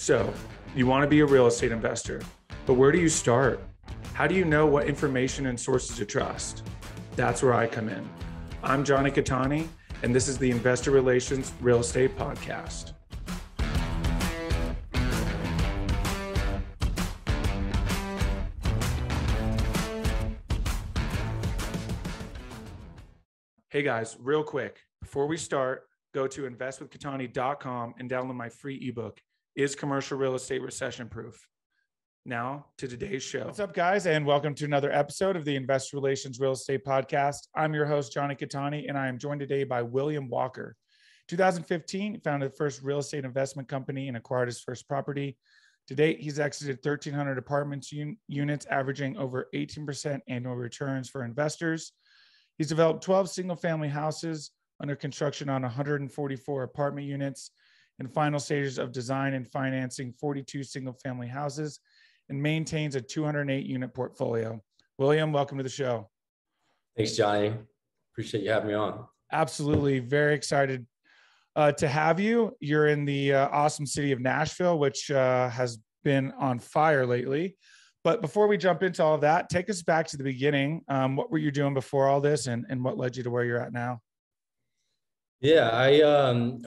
So, you want to be a real estate investor, but where do you start? How do you know what information and sources to trust? That's where I come in. I'm Jonny Cattani, and this is the Investor Relations Real Estate Podcast. Hey guys, real quick, before we start, go to investwithcattani.com and download my free ebook, Is Commercial Real Estate Recession Proof? Now to today's show. What's up, guys, and welcome to another episode of the Investor Relations Real Estate Podcast. I'm your host, Jonny Cattani, and I am joined today by William Walker. 2015, he founded the first real estate investment company and acquired his first property. To date, he's exited 1,300 apartments units, averaging over 18% annual returns for investors. He's developed 12 single-family houses under construction on 144 apartment units, in final stages of design and financing 42 single-family houses, and maintains a 208-unit portfolio. William, welcome to the show. Thanks, Johnny. Appreciate you having me on. Absolutely. Very excited to have you. You're in the awesome city of Nashville, which has been on fire lately. But before we jump into all of that, take us back to the beginning. What were you doing before all this, and what led you to where you're at now? Yeah, I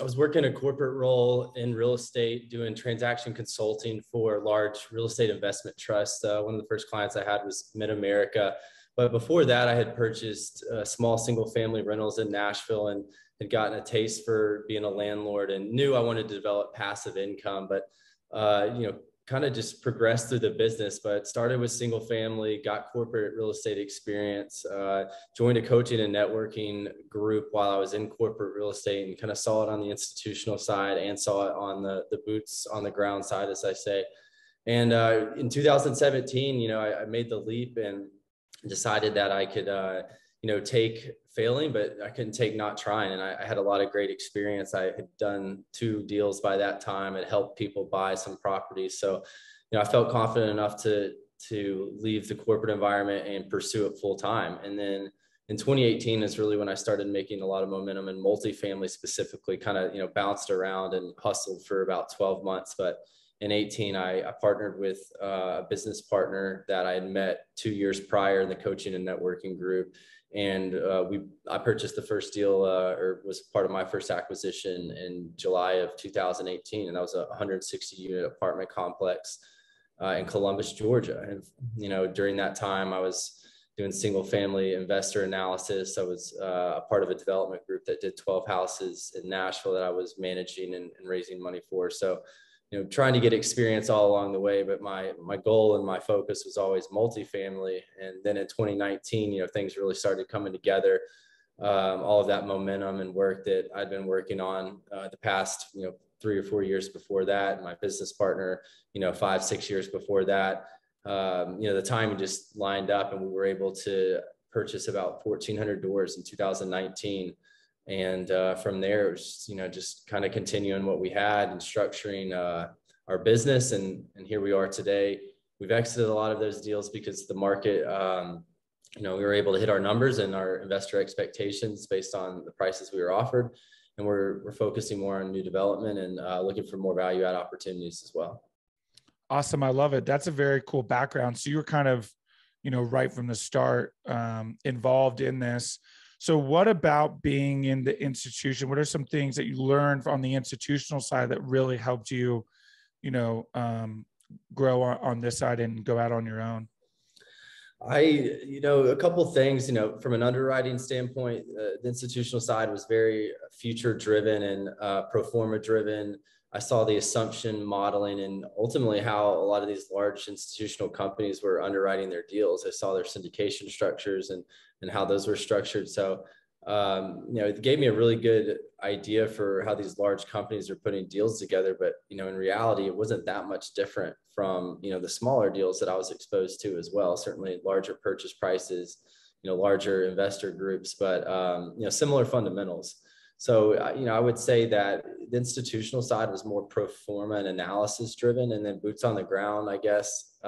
was working a corporate role in real estate, doing transaction consulting for large real estate investment trusts. One of the first clients I had was Mid-America. But before that, I had purchased small single-family rentals in Nashville and had gotten a taste for being a landlord and knew I wanted to develop passive income. But kind of just progressed through the business, but started with single family, got corporate real estate experience, joined a coaching and networking group while I was in corporate real estate, and kind of saw it on the institutional side and saw it on the boots on the ground side, as I say. And in 2017, I made the leap and decided that I could, take failing, but I couldn't take not trying. And I had a lot of great experience. I had done 2 deals by that time and helped people buy some properties. So, I felt confident enough to leave the corporate environment and pursue it full time. And then in 2018 is really when I started making a lot of momentum in multifamily specifically, kind of, bounced around and hustled for about 12 months. But in 18, I partnered with a business partner that I had met 2 years prior in the coaching and networking group. And I purchased the first deal or was part of my first acquisition in July of 2018. And that was a 160 unit apartment complex in Columbus, Georgia. And, during that time, I was doing single family investor analysis. I was a part of a development group that did 12 houses in Nashville that I was managing and raising money for. So, trying to get experience all along the way, but my goal and my focus was always multifamily. And then in 2019, things really started coming together. All of that momentum and work that I'd been working on the past, 3 or 4 years before that, my business partner, 5, 6 years before that, the timing just lined up and we were able to purchase about 1,400 doors in 2019. And from there, it was, just kind of continuing what we had and structuring our business. And here we are today. We've exited a lot of those deals because the market, we were able to hit our numbers and our investor expectations based on the prices we were offered. And we're focusing more on new development and looking for more value add opportunities as well. Awesome. I love it. That's a very cool background. So you were kind of, right from the start involved in this. So what about being in the institution? What are some things that you learned on the institutional side that really helped you, grow on this side and go out on your own? A couple things, from an underwriting standpoint, the institutional side was very future driven and pro forma driven. I saw the assumption modeling and ultimately how a lot of these large institutional companies were underwriting their deals. I saw their syndication structures and how those were structured. So, it gave me a really good idea for how these large companies are putting deals together. But, in reality, it wasn't that much different from, the smaller deals that I was exposed to as well. Certainly larger purchase prices, larger investor groups, but, similar fundamentals. So, I would say that the institutional side was more pro forma and analysis driven, and then boots on the ground, I guess,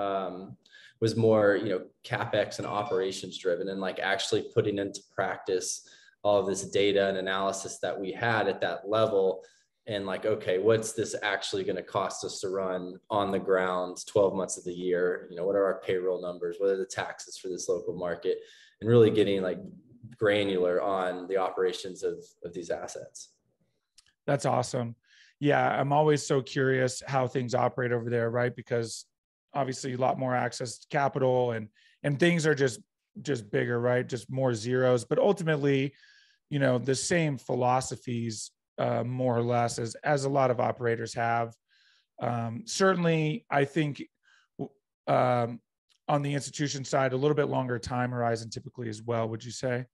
was more, CapEx and operations driven, and like actually putting into practice all of this data and analysis that we had at that level and like, okay, what's this actually going to cost us to run on the ground 12 months of the year? You know, what are our payroll numbers? What are the taxes for this local market? And really getting like granular on the operations of these assets. That's awesome. Yeah, I'm always so curious how things operate over there, right? Because obviously a lot more access to capital and things are just bigger, right? Just more zeros, but ultimately, you know, the same philosophies, more or less as a lot of operators have. Certainly, I think on the institution side, a little bit longer time horizon typically as well. Would you say?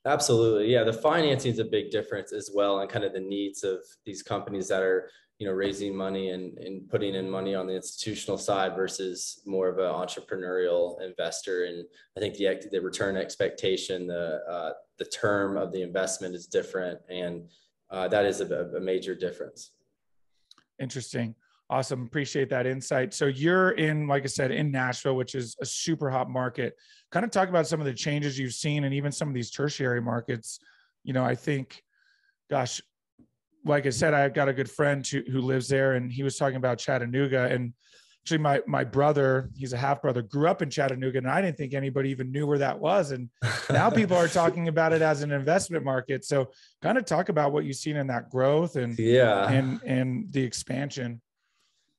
Absolutely. Yeah. The financing is a big difference as well. And kind of the needs of these companies that are, you know, raising money and putting in money on the institutional side versus more of an entrepreneurial investor. And I think the return expectation, the term of the investment is different. And that is a major difference. Interesting. Awesome. Appreciate that insight. So you're in, like I said, in Nashville, which is a super hot market. Kind of talk about some of the changes you've seen and even some of these tertiary markets. You know, I think, gosh, like I said, I've got a good friend who lives there, and he was talking about Chattanooga. And actually my brother, he's a half brother, grew up in Chattanooga, and I didn't think anybody even knew where that was. And now people are talking about it as an investment market. So kind of talk about what you've seen in that growth and the expansion.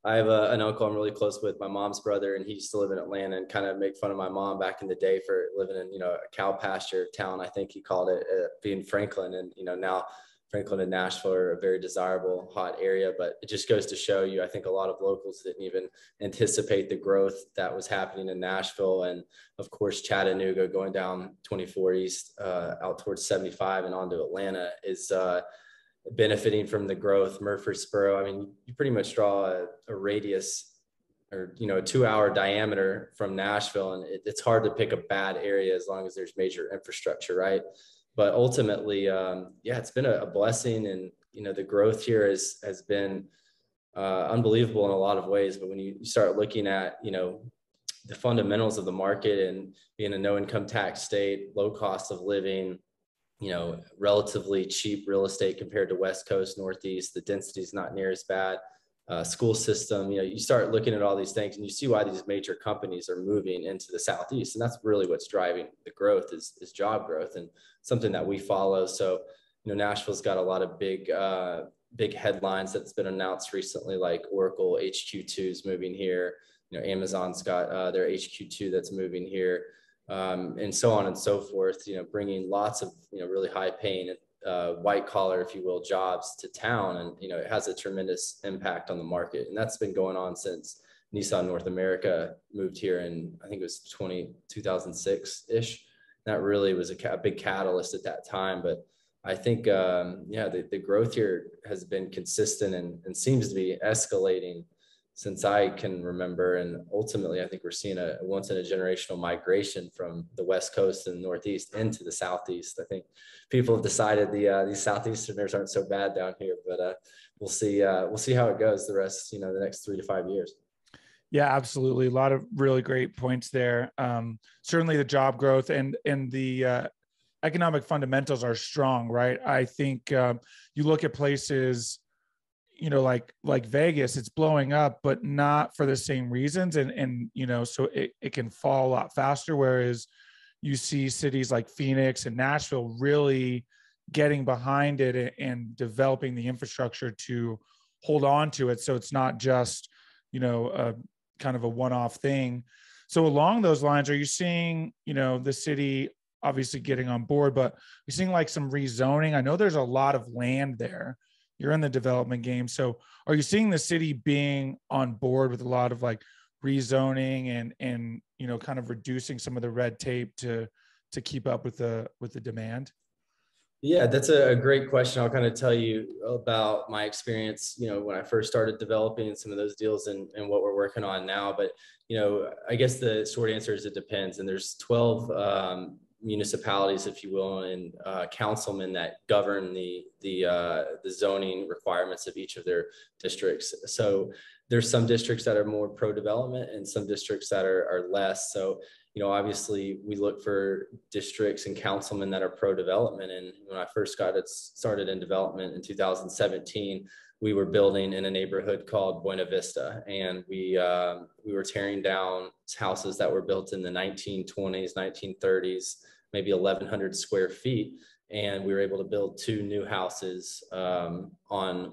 I have an uncle I'm really close with, my mom's brother, and he used to live in Atlanta and kind of make fun of my mom back in the day for living in, you know, a cow pasture town. I think he called it, being Franklin. And, you know, now Franklin and Nashville are a very desirable, hot area, but it just goes to show you, I think a lot of locals didn't even anticipate the growth that was happening in Nashville. And of course, Chattanooga going down 24 East, out towards 75 and onto Atlanta is, benefiting from the growth. Murfreesboro, I mean, you pretty much draw a radius or, you know, a 2-hour diameter from Nashville, and it's hard to pick a bad area as long as there's major infrastructure, right? But ultimately, yeah, it's been a blessing, and, you know, the growth here has been unbelievable in a lot of ways. But when you start looking at, you know, the fundamentals of the market and being a no income tax state, low cost of living, you know, relatively cheap real estate compared to West Coast, Northeast, the density is not near as bad. School system, you know, you start looking at all these things and you see why these major companies are moving into the Southeast. And that's really what's driving the growth is job growth, and something that we follow. So, you know, Nashville's got a lot of big headlines that's been announced recently, like Oracle HQ2 is moving here. You know, Amazon's got their HQ2 that's moving here. And so on and so forth, you know, bringing lots of, you know, really high paying, white collar, if you will, jobs to town. And, you know, it has a tremendous impact on the market. And that's been going on since Nissan North America moved here in, I think it was 2006-ish. That really was a big catalyst at that time. But I think, yeah, the growth here has been consistent and seems to be escalating since I can remember. And ultimately, I think we're seeing a once in a generational migration from the West Coast and Northeast into the Southeast. I think people have decided these Southeasterners aren't so bad down here, but we'll see how it goes the rest, you know, the next 3 to 5 years. Yeah, absolutely. A lot of really great points there. Certainly the job growth and the economic fundamentals are strong, right? I think you look at places, you know, like Vegas, it's blowing up, but not for the same reasons. And, you know, so it can fall a lot faster. Whereas you see cities like Phoenix and Nashville really getting behind it and developing the infrastructure to hold on to it. So it's not just, you know, a kind of a one-off thing. So along those lines, are you seeing, you know, the city obviously getting on board, but you're seeing like some rezoning? I know there's a lot of land there. You're in the development game. So are you seeing the city being on board with a lot of like rezoning and, you know, kind of reducing some of the red tape to keep up with the demand? Yeah, that's a great question. I'll kind of tell you about my experience, you know, when I first started developing some of those deals and what we're working on now. But, you know, I guess the short answer is it depends. And there's 12 municipalities, if you will, and councilmen that govern the zoning requirements of each of their districts. So there's some districts that are more pro-development and some districts that are less. So, you know, obviously we look for districts and councilmen that are pro-development. And when I first got started in development in 2017, we were building in a neighborhood called Buena Vista, and we were tearing down houses that were built in the 1920s, 1930s, maybe 1,100 square feet. And we were able to build 2 new houses on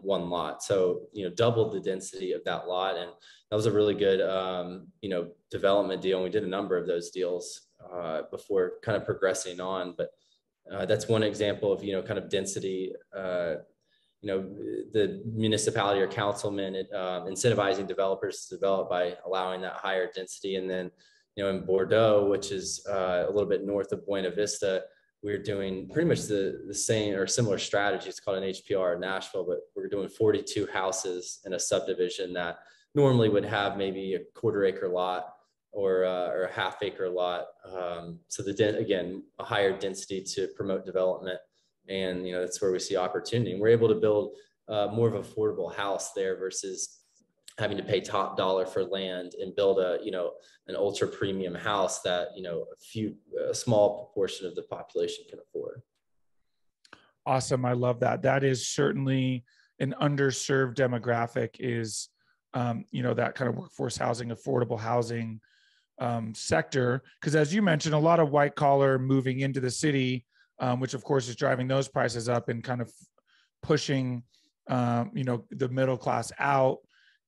one lot. So, doubled the density of that lot. And that was a really good, development deal. And we did a number of those deals before kind of progressing on. But that's one example of, kind of density, the municipality or councilman incentivizing developers to develop by allowing that higher density. And then, in Bordeaux, which is a little bit north of Buena Vista, we're doing pretty much the same or similar strategy. It's called an HPR in Nashville, but we're doing 42 houses in a subdivision that normally would have maybe a 1/4 acre lot or a 1/2 acre lot. So again, a higher density to promote development. And, that's where we see opportunity. And we're able to build more of an affordable house there versus having to pay top dollar for land and build an ultra premium house that, a small proportion of the population can afford. Awesome. I love that. That is certainly an underserved demographic is, that kind of workforce housing, affordable housing sector. Because as you mentioned, a lot of white collar moving into the city, which of course is driving those prices up and kind of pushing, the middle class out.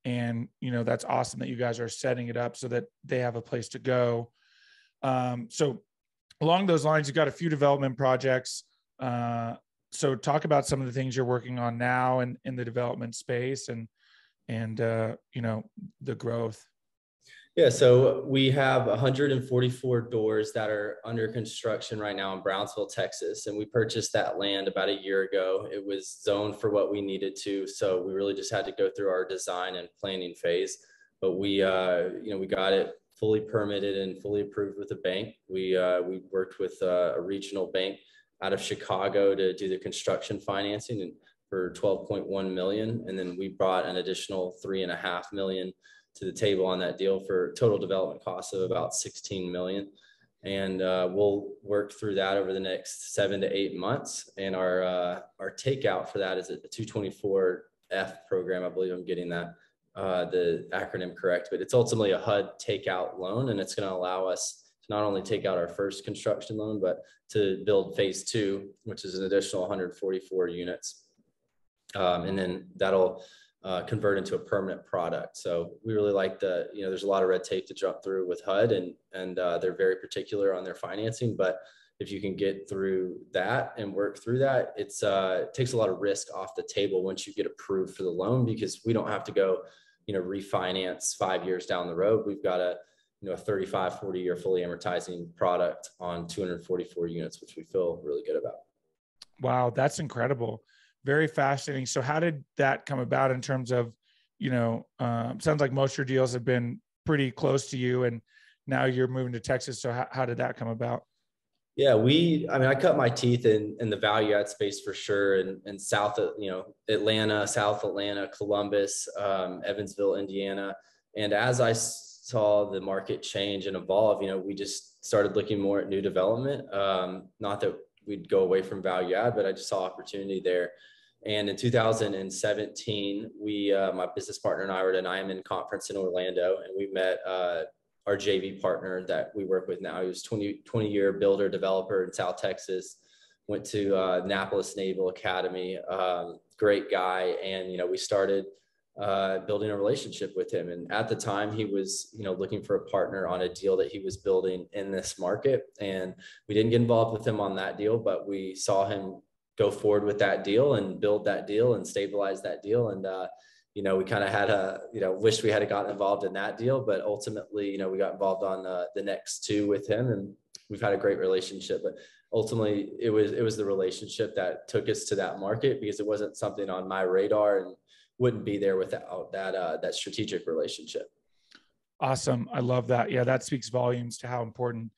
And, that's awesome that you guys are setting it up so that they have a place to go. So along those lines, you've got a few development projects. So talk about some of the things you're working on now and in the development space and the growth. Yeah, so we have 144 doors that are under construction right now in Brownsville, Texas. And we purchased that land about a year ago. It was zoned for what we needed to. So we really just had to go through our design and planning phase. But we got it fully permitted and fully approved with the bank. We worked with a regional bank out of Chicago to do the construction financing and for $12.1 million. And then we brought an additional $3.5 million to the table on that deal for total development costs of about $16 million. And we'll work through that over the next 7 to 8 months. And our takeout for that is a 224F program. I believe I'm getting that the acronym correct, but it's ultimately a HUD takeout loan. And it's going to allow us to not only take out our first construction loan, but to build phase 2, which is an additional 144 units. And then that'll convert into a permanent product. So we really like there's a lot of red tape to jump through with HUD and they're very particular on their financing, but if you can get through that and work through that, it takes a lot of risk off the table once you get approved for the loan, because we don't have to go, refinance 5 years down the road. We've got a 35, 40 year fully amortizing product on 244 units, which we feel really good about. Wow. That's incredible. Very fascinating. So how did that come about in terms of, sounds like most of your deals have been pretty close to you and now you're moving to Texas. So how did that come about? Yeah, I cut my teeth in the value add space for sure. And south of, Atlanta, South Atlanta, Columbus, Evansville, Indiana. And as I saw the market change and evolve, we just started looking more at new development. Not that we'd go away from value add, but I just saw opportunity there. And in 2017, my business partner and I were at an IMN conference in Orlando, and we met our JV partner that we work with now. He was 20-year builder developer in South Texas, went to Annapolis Naval Academy, great guy. And, we started building a relationship with him. And at the time he was, looking for a partner on a deal that he was building in this market. And we didn't get involved with him on that deal, but we saw him go forward with that deal and build that deal and stabilize that deal. And, we kind of had wished we had gotten involved in that deal, but ultimately, we got involved on the next 2 with him, and we've had a great relationship. But ultimately it was the relationship that took us to that market, because it wasn't something on my radar and wouldn't be there without that strategic relationship. Awesome. I love that. Yeah, that speaks volumes to how important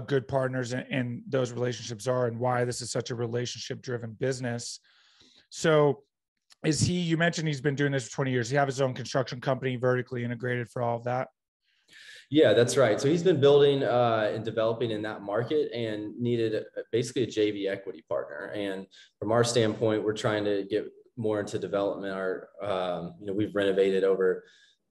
good partners and those relationships are, and why this is such a relationship driven business. So you mentioned he's been doing this for 20 years. Does he have his own construction company, vertically integrated for all of that? Yeah, that's right. So he's been building and developing in that market and needed basically a JV equity partner. And from our standpoint, we're trying to get more into development, we've renovated over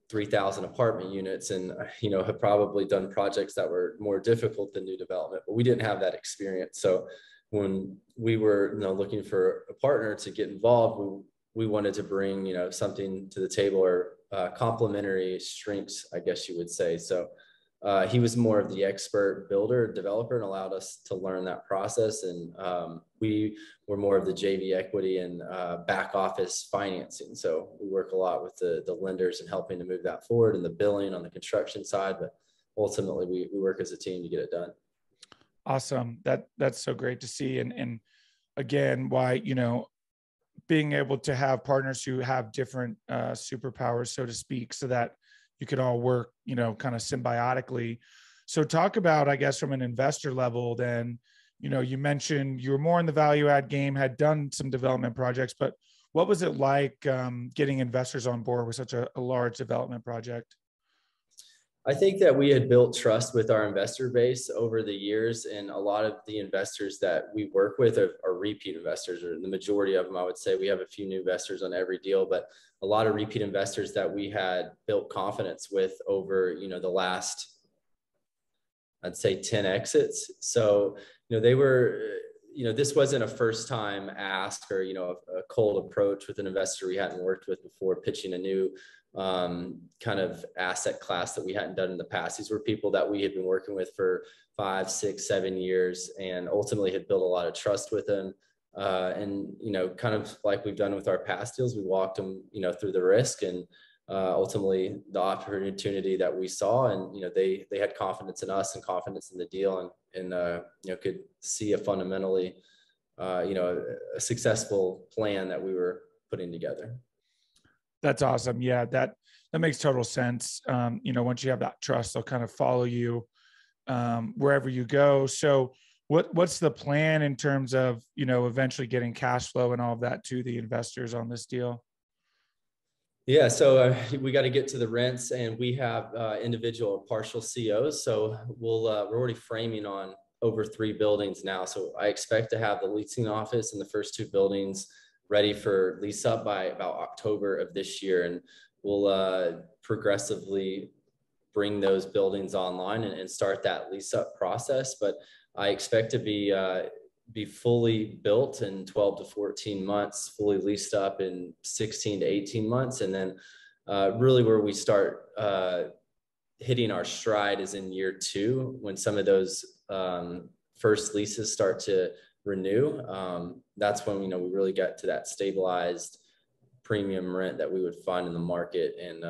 3,000 apartment units and, have probably done projects that were more difficult than new development, but we didn't have that experience. So when we were, looking for a partner to get involved, we wanted to bring, something to the table, or complementary strengths, I guess you would say. So he was more of the expert builder, developer, and allowed us to learn that process. And we were more of the JV equity and back office financing. So we work a lot with the lenders and helping to move that forward, and the billing on the construction side. But ultimately, we work as a team to get it done. Awesome. That's so great to see. And again, why, being able to have partners who have different superpowers, so to speak, so that you could all work, kind of symbiotically. So talk about, I guess, from an investor level, then, you mentioned you were more in the value add game, had done some development projects, but what was it like getting investors on board with such a large development project? I think that we had built trust with our investor base over the years, and a lot of the investors that we work with are repeat investors, or the majority of them. I would say we have a few new investors on every deal, but a lot of repeat investors that we had built confidence with over, the last, I'd say 10 exits. So, they were, this wasn't a first time ask or, a cold approach with an investor we hadn't worked with before, pitching a new kind of asset class that we hadn't done in the past. These were people that we had been working with for 5, 6, 7 years, and ultimately had built a lot of trust with them. And, kind of like we've done with our past deals, we walked them, through the risk, and ultimately the opportunity that we saw, and, they had confidence in us and confidence in the deal, and could see a fundamentally, a successful plan that we were putting together. That's awesome. Yeah, that makes total sense. Once you have that trust, they'll kind of follow you wherever you go. So what's the plan in terms of, eventually getting cash flow and all of that to the investors on this deal? Yeah, so we got to get to the rents, and we have individual partial COs. So we're already framing on over 3 buildings now. So I expect to have the leasing office in the first 2 buildings ready for lease up by about October of this year. And we'll progressively bring those buildings online and start that lease up process. But I expect to be fully built in 12 to 14 months, fully leased up in 16 to 18 months. And then really where we start hitting our stride is in year 2, when some of those first leases start to renew. That's when we really get to that stabilized premium rent that we would find in the market. And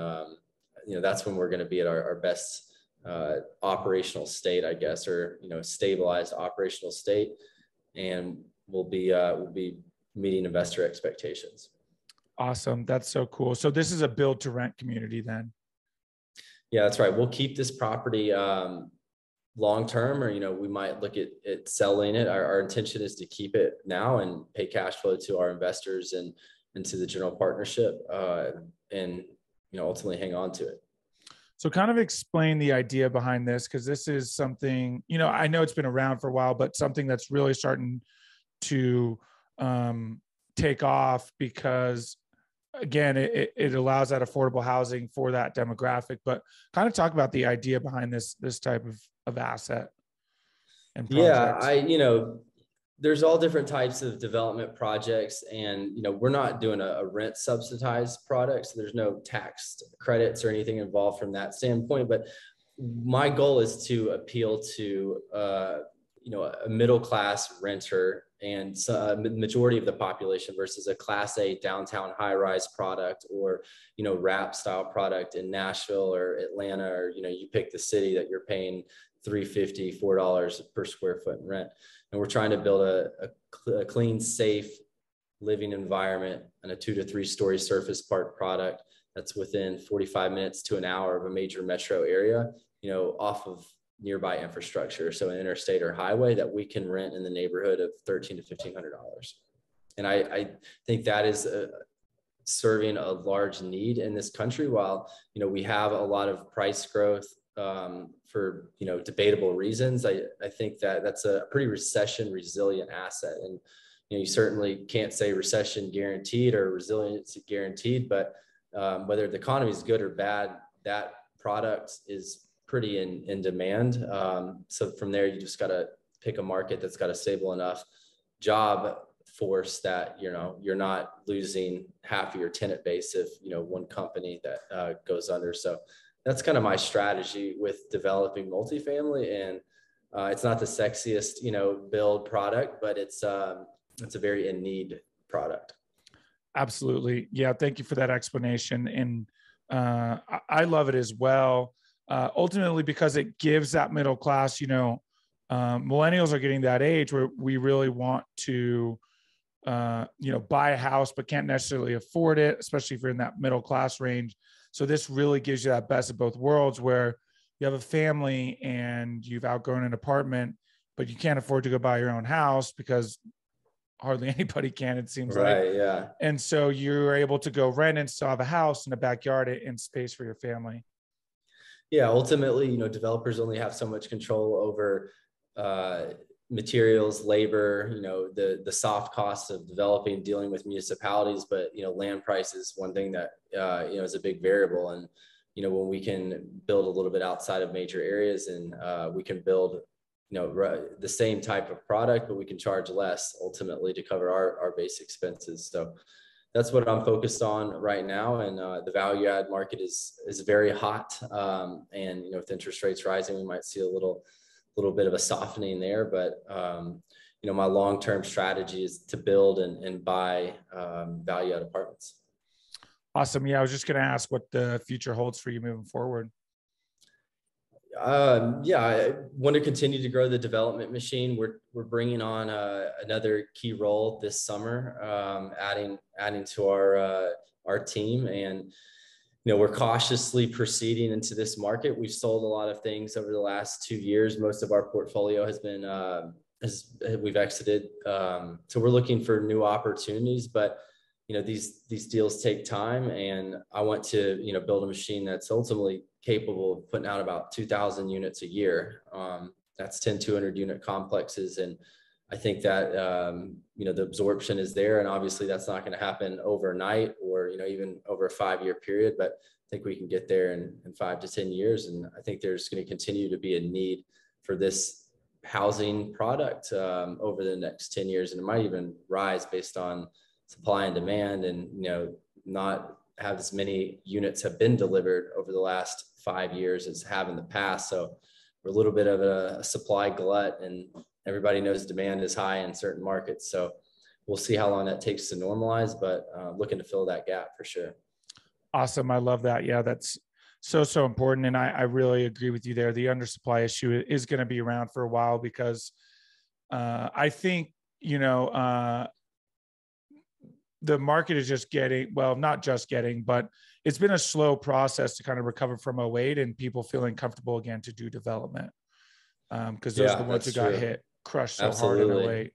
that's when we're going to be at our best operational state, I guess, or stabilized operational state, and we'll be meeting investor expectations. Awesome. That's so cool. So this is a build to rent community then? Yeah, that's right. We'll keep this property long-term, or, we might look at selling it. Our intention is to keep it now and pay cash flow to our investors and to the general partnership, and, ultimately hang on to it. So kind of explain the idea behind this, because this is something, I know it's been around for a while, but something that's really starting to take off, because again, it allows that affordable housing for that demographic. But kind of talk about the idea behind this type of asset and projects. Yeah, there's all different types of development projects, and we're not doing a rent subsidized product, so there's no tax credits or anything involved from that standpoint. But my goal is to appeal to a middle class renter and the majority of the population versus a Class A downtown high rise product, or wrap style product in Nashville or Atlanta, or you pick the city that you're paying $3.50, $4 per square foot in rent. And we're trying to build a clean, safe living environment and a 2 to 3 story surface park product that's within 45 minutes to an hour of a major metro area, off of nearby infrastructure. So an interstate or highway that we can rent in the neighborhood of $1,300 to $1,500. And I think that is serving a large need in this country. While, we have a lot of price growth, for debatable reasons, I think that that's a pretty recession resilient asset. And you certainly can't say recession guaranteed or resiliency guaranteed, but whether the economy is good or bad, that product is pretty in demand. So from there, you just got to pick a market that's got a stable enough job force that, you're not losing half of your tenant base if, one company that goes under. So that's kind of my strategy with developing multifamily. And it's not the sexiest, build product, but it's a very in need product. Absolutely. Yeah. Thank you for that explanation. And I love it as well. Ultimately, because it gives that middle class, millennials are getting that age where we really want to, buy a house, but can't necessarily afford it, especially if you're in that middle class range. So this really gives you that best of both worlds, where you have a family and you've outgrown an apartment, but you can't afford to go buy your own house because hardly anybody can, it seems like. Right, yeah. And so you're able to go rent and still have a house and a backyard and space for your family. Yeah, ultimately, developers only have so much control over materials, labor, the soft costs of developing, dealing with municipalities, but, land price is one thing that, is a big variable. And, when we can build a little bit outside of major areas and we can build, the same type of product, but we can charge less ultimately to cover our base expenses. So that's what I'm focused on right now. And the value add market is very hot. And, with interest rates rising, we might see a little bit of a softening there, but my long-term strategy is to build and buy value add apartments. Awesome. Yeah, I was just going to ask what the future holds for you moving forward. I want to continue to grow the development machine. We're bringing on another key role this summer, adding to our team, and we're cautiously proceeding into this market. We've sold a lot of things over the last 2 years. Most of our portfolio has been we've exited. So we're looking for new opportunities, but these deals take time, and I want to build a machine that's ultimately capable of putting out about 2,000 units a year. That's 10 200 unit complexes, and I think that the absorption is there, and obviously that's not going to happen overnight or even over a 5-year period, but I think we can get there in 5 to 10 years, and I think there's going to continue to be a need for this housing product over the next 10 years, and it might even rise based on supply and demand, and not have as many units have been delivered over the last 5 years as have in the past. So we're a little bit of a supply glut, and everybody knows demand is high in certain markets. So we'll see how long that takes to normalize, but looking to fill that gap for sure. Awesome. I love that. Yeah, that's so important. And I really agree with you there. The undersupply issue is going to be around for a while because I think, the market is just getting, well, not just getting, but it's been a slow process to kind of recover from 2008 and people feeling comfortable again to do development. Because those are the ones who got crushed so hard in 2008.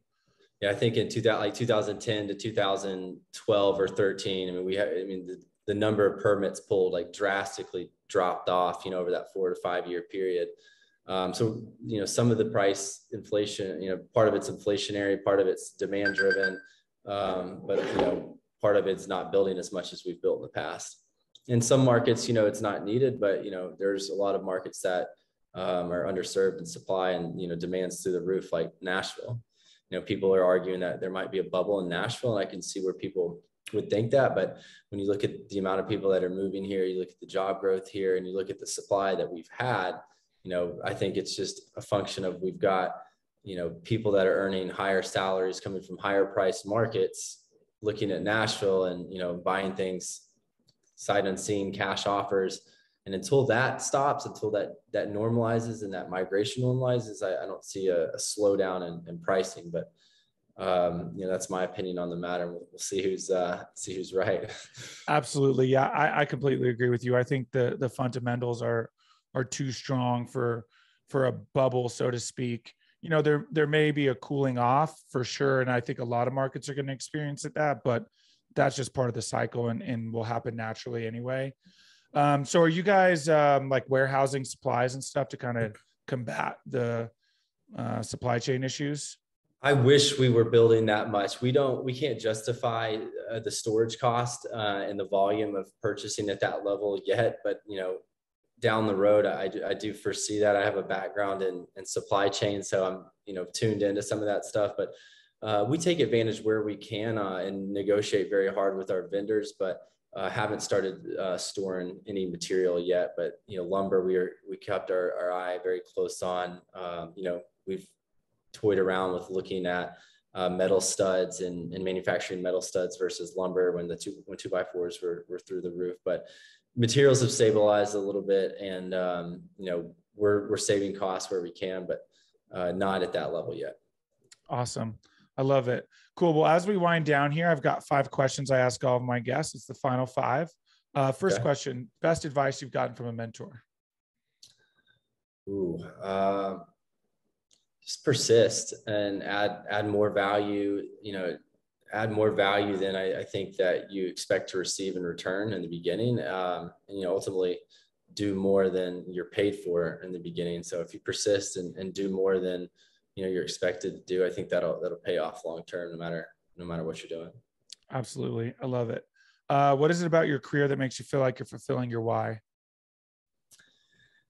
Yeah, I think in 2010 to 2012 or 13, the number of permits pulled drastically dropped off, over that 4 to 5 year period. So, some of the price inflation, part of it's inflationary, part of it's demand driven. But part of it's not building as much as we've built in the past. In some markets, it's not needed, but there's a lot of markets that are underserved in supply, and demand's through the roof, like Nashville. People are arguing that there might be a bubble in Nashville, and I can see where people would think that, but when you look at the amount of people that are moving here, you look at the job growth here, and you look at the supply that we've had, I think it's just a function of we've got people that are earning higher salaries coming from higher priced markets, looking at Nashville and, buying things sight unseen, cash offers. And until that stops, until that normalizes and that migration normalizes, I don't see a slowdown in pricing, but that's my opinion on the matter. We'll see who's right. Absolutely. Yeah. I completely agree with you. I think the fundamentals are too strong for a bubble, so to speak. There may be a cooling off for sure. And I think a lot of markets are going to experience that, but that's just part of the cycle and will happen naturally anyway. So are you guys warehousing supplies and stuff to kind of combat the supply chain issues? I wish we were building that much. We can't justify the storage cost and the volume of purchasing at that level yet. But, down the road, I do foresee that. I have a background in supply chain, so I'm, tuned into some of that stuff. But we take advantage where we can and negotiate very hard with our vendors, but haven't started storing any material yet. But, lumber, we kept our eye very close on. We've toyed around with looking at metal studs and manufacturing metal studs versus lumber when 2x4s were through the roof. But materials have stabilized a little bit, and we're saving costs where we can, but not at that level yet. Awesome. I love it. Cool. Well, as we wind down here, I've got 5 questions I ask all of my guests. It's the final 5. First question, best advice you've gotten from a mentor? Just persist and add more value, add more value than I think that you expect to receive in return in the beginning. And, ultimately do more than you're paid for in the beginning. So if you persist and do more than, you're expected to do, I think that'll pay off long-term, no matter what you're doing. Absolutely. I love it. What is it about your career that makes you feel like you're fulfilling your why?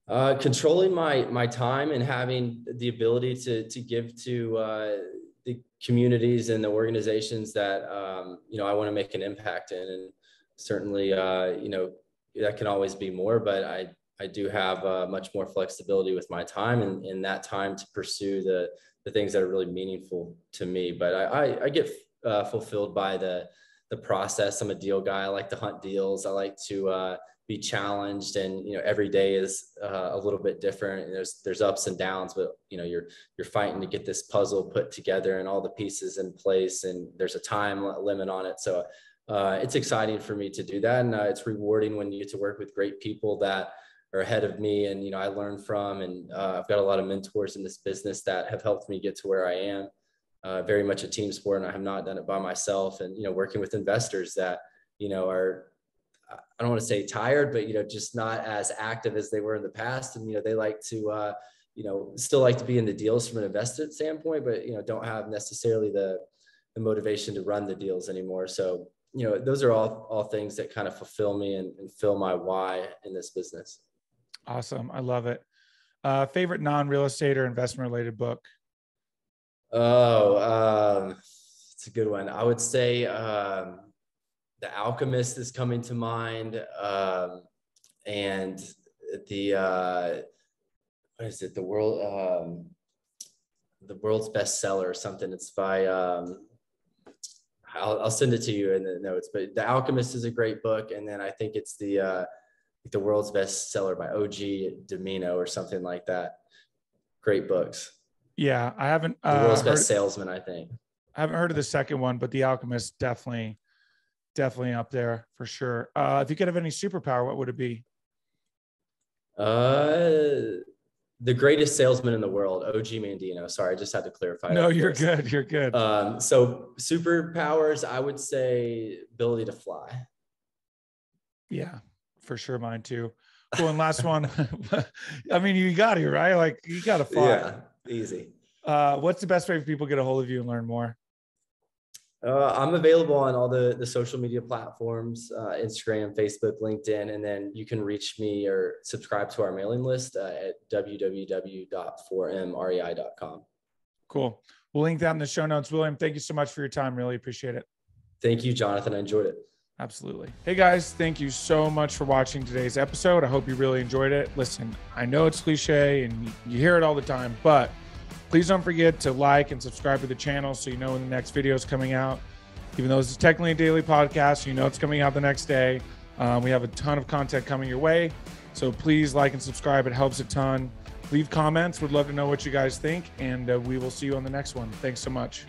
Controlling my time and having the ability to give to the communities and the organizations that I want to make an impact in. And certainly that can always be more, but I do have much more flexibility with my time and that time to pursue the things that are really meaningful to me. But I get fulfilled by the process. I'm a deal guy. I like to hunt deals. I like to be challenged, and every day is a little bit different. And there's ups and downs, but you're fighting to get this puzzle put together and all the pieces in place, and there's a time limit on it. So it's exciting for me to do that, and it's rewarding when you get to work with great people that are ahead of me, and I learn from, and I've got a lot of mentors in this business that have helped me get to where I am. Very much a team sport, and I have not done it by myself. And working with investors that are, I don't want to say tired, but just not as active as they were in the past, and they like to still like to be in the deals from an invested standpoint, but don't have necessarily the motivation to run the deals anymore. So those are all things that kind of fulfill me and fill my why in this business. Awesome. I love it. Favorite non-real estate or investment related book? It's a good one. I would say The Alchemist is coming to mind, and what is it? The world's bestseller or something. It's by I'll send it to you in the notes. But The Alchemist is a great book, and then I think it's the world's bestseller by O.G. Domino or something like that. Great books. Yeah, I haven't. The world's best salesman, I think. I haven't heard of the second one, but The Alchemist definitely up there for sure. If you could have any superpower, what would it be? The greatest salesman in the world, O.G. Mandino. Sorry, I just had to clarify. No, you're good. You're good. So superpowers, I would say ability to fly. Yeah, for sure. Mine too. Cool. And last one. I mean, you got it, right? Like you got to fly. Yeah, easy. What's the best way for people to get a hold of you and learn more? I'm available on all the social media platforms, Instagram, Facebook, LinkedIn, and then you can reach me or subscribe to our mailing list at www.4mrei.com. Cool. We'll link that in the show notes. William, thank you so much for your time. Really appreciate it. Thank you, Jonathan. I enjoyed it. Absolutely. Hey guys, thank you so much for watching today's episode. I hope you really enjoyed it. Listen, I know it's cliche and you hear it all the time, but please don't forget to like and subscribe to the channel so you know when the next video is coming out. Even though this is technically a daily podcast, you know it's coming out the next day. We have a ton of content coming your way. So please like and subscribe. It helps a ton. Leave comments. Would love to know what you guys think. And we will see you on the next one. Thanks so much.